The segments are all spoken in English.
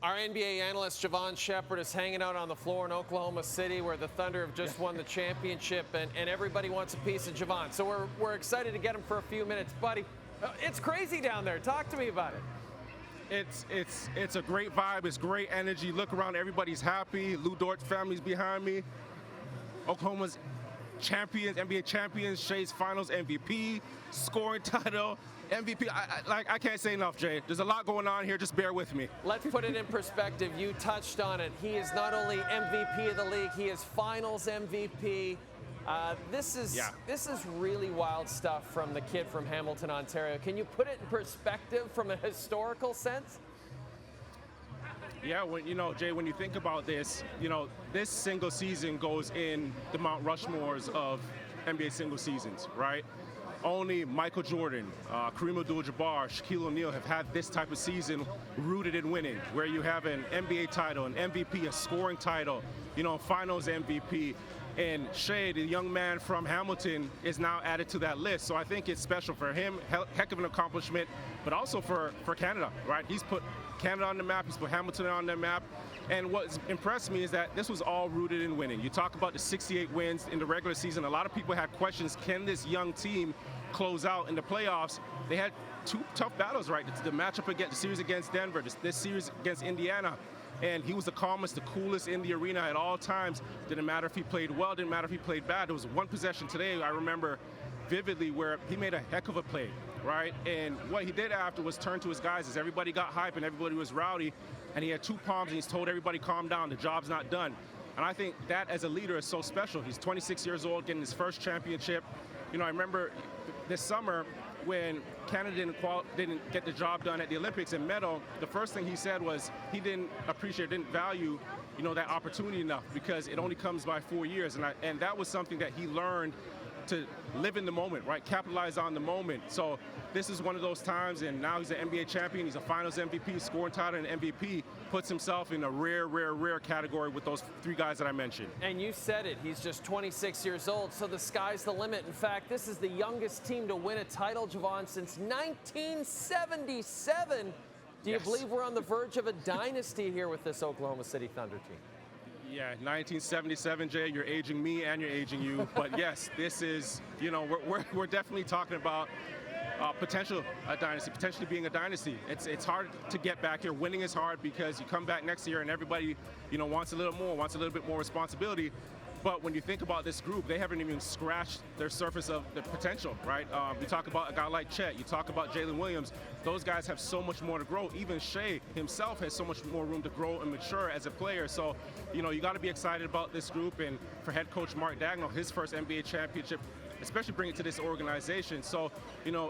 Our NBA analyst, Jevohn Shepherd, is hanging out on the floor in Oklahoma City where the Thunder have just won the championship, and everybody wants a piece of Jevohn. So we're excited to get him for a few minutes. Buddy, it's crazy down there. Talk to me about it. It's a great vibe. It's great energy. Look around, everybody's happy. Lou Dort's family's behind me. Oklahoma's champions, NBA champions, Shai's finals MVP, scoring title, MVP. I can't say enough, Jay. There's a lot going on here. Just bear with me. Let's put it in perspective. You touched on it. He is not only MVP of the league, he is finals MVP. This is really wild stuff from the kid from Hamilton, Ontario. Can you put it in perspective from a historical sense? Yeah, Jay, when you think about this, this single season goes in the Mount Rushmores of NBA single seasons, right? Only Michael Jordan, Kareem Abdul-Jabbar, Shaquille O'Neal have had this type of season rooted in winning, where you have an NBA title, an MVP, a scoring title, finals MVP. And Shai, the young man from Hamilton, is now added to that list. So I think it's special for him, heck of an accomplishment, but also for Canada, right? He's put Canada on the map, he's put Hamilton on the map. And what's impressed me is that this was all rooted in winning. You talk about the 68 wins in the regular season. A lot of people had questions, can this young team close out in the playoffs? They had two tough battles, right? The matchup against the series against Denver, this series against Indiana. And he was the calmest, the coolest in the arena at all times. Didn't matter if he played well, didn't matter if he played bad. There was one possession today I remember vividly where he made a heck of a play, right? And what he did after was turn to his guys as everybody got hype and everybody was rowdy. And he had two palms and he's told everybody, calm down, the job's not done. And I think that as a leader is so special. He's 26 years old, getting his first championship. I remember this summer when Canada didn't get the job done at the Olympics in medal, the first thing he said was he didn't appreciate, didn't value, that opportunity enough because it only comes by 4 years. And that was something that he learned to live in the moment, right? Capitalize on the moment. So this is one of those times, and now he's an NBA champion. He's a finals MVP, scoring title, and MVP. Puts himself in a rare category with those three guys that I mentioned. And you said it, he's just 26 years old, so the sky's the limit. In fact, this is the youngest team to win a title, Jevohn, since 1977. Do you believe we're on the verge of a dynasty here with this Oklahoma City Thunder team? Yeah, 1977, Jay, you're aging me and you're aging you. But yes, this is, we're definitely talking about potentially being a dynasty. It's hard to get back here. Winning is hard because you come back next year and everybody, wants a little more, wants a little bit more responsibility. But when you think about this group, they haven't even scratched their surface of the potential, right? You talk about a guy like Chet, you talk about Jalen Williams. Those guys have so much more to grow. Even Shai himself has so much more room to grow and mature as a player. So, you got to be excited about this group. And for head coach Mark Dagnall, his first NBA championship, especially bring it to this organization. So,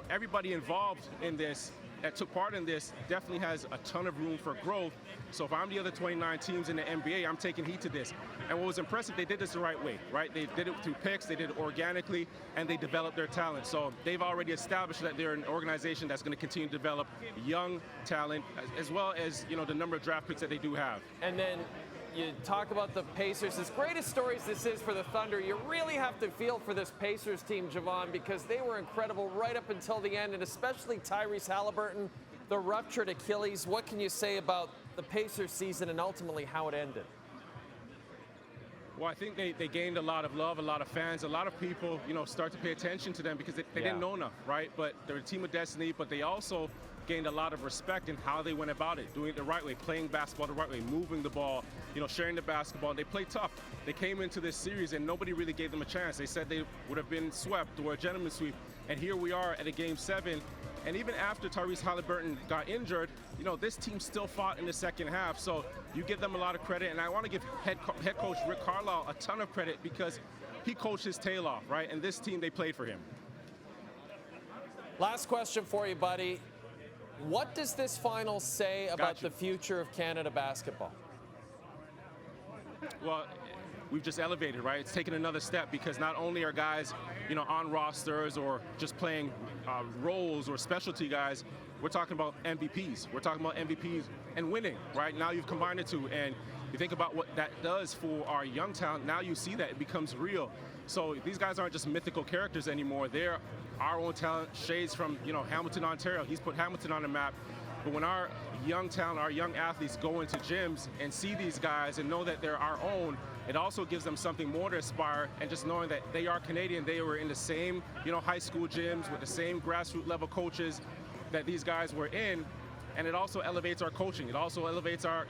everybody involved in this, that took part in this, definitely has a ton of room for growth. So if I'm the other 29 teams in the NBA, I'm taking heed to this. And what was impressive, they did this the right way, right? They did it through picks, they did it organically, and they developed their talent. So they've already established that they're an organization that's going to continue to develop young talent, as well as, the number of draft picks that they do have. And then you talk about the Pacers. As great as stories this is for the Thunder, you really have to feel for this Pacers team, Jevohn, because they were incredible right up until the end, and especially Tyrese Halliburton, the ruptured Achilles. What can you say about the Pacers season and ultimately how it ended? Well, I think they gained a lot of love, a lot of fans, a lot of people, start to pay attention to them because they didn't know enough, right? But they're a team of destiny, but they also gained a lot of respect in how they went about it, doing it the right way, playing basketball the right way, moving the ball, sharing the basketball. They played tough. They came into this series and nobody really gave them a chance. They said they would have been swept or a gentleman's sweep. And here we are at a Game 7. And even after Tyrese Halliburton got injured, this team still fought in the second half. So you give them a lot of credit. And I want to give head coach Rick Carlisle a ton of credit because he coached his tail off, right? And this team, they played for him. Last question for you, buddy. What does this final say about the future of Canada basketball? Well, we've just elevated, right? It's taken another step because not only are guys, on rosters or just playing roles or specialty guys, we're talking about MVPs. We're talking about MVPs and winning, right? Now you've combined the two, and you think about what that does for our young talent. Now you see that it becomes real. So these guys aren't just mythical characters anymore. They're our own talent. Shai's from, Hamilton, Ontario. He's put Hamilton on the map. But when our young talent, our young athletes go into gyms and see these guys and know that they're our own, it also gives them something more to aspire, and just knowing that they are Canadian, they were in the same, high school gyms with the same grassroots level coaches that these guys were in, and it also elevates our coaching. It also elevates our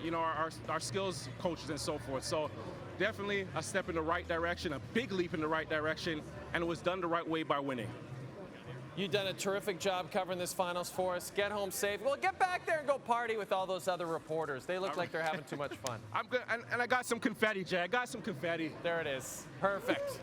skills coaches and so forth. So definitely a step in the right direction, a big leap in the right direction, and it was done the right way by winning. You've done a terrific job covering this finals for us. Get home safe. Well, get back there and go party with all those other reporters. They look like they're having too much fun. I'm good, and I got some confetti, Jay. I got some confetti. There it is. Perfect.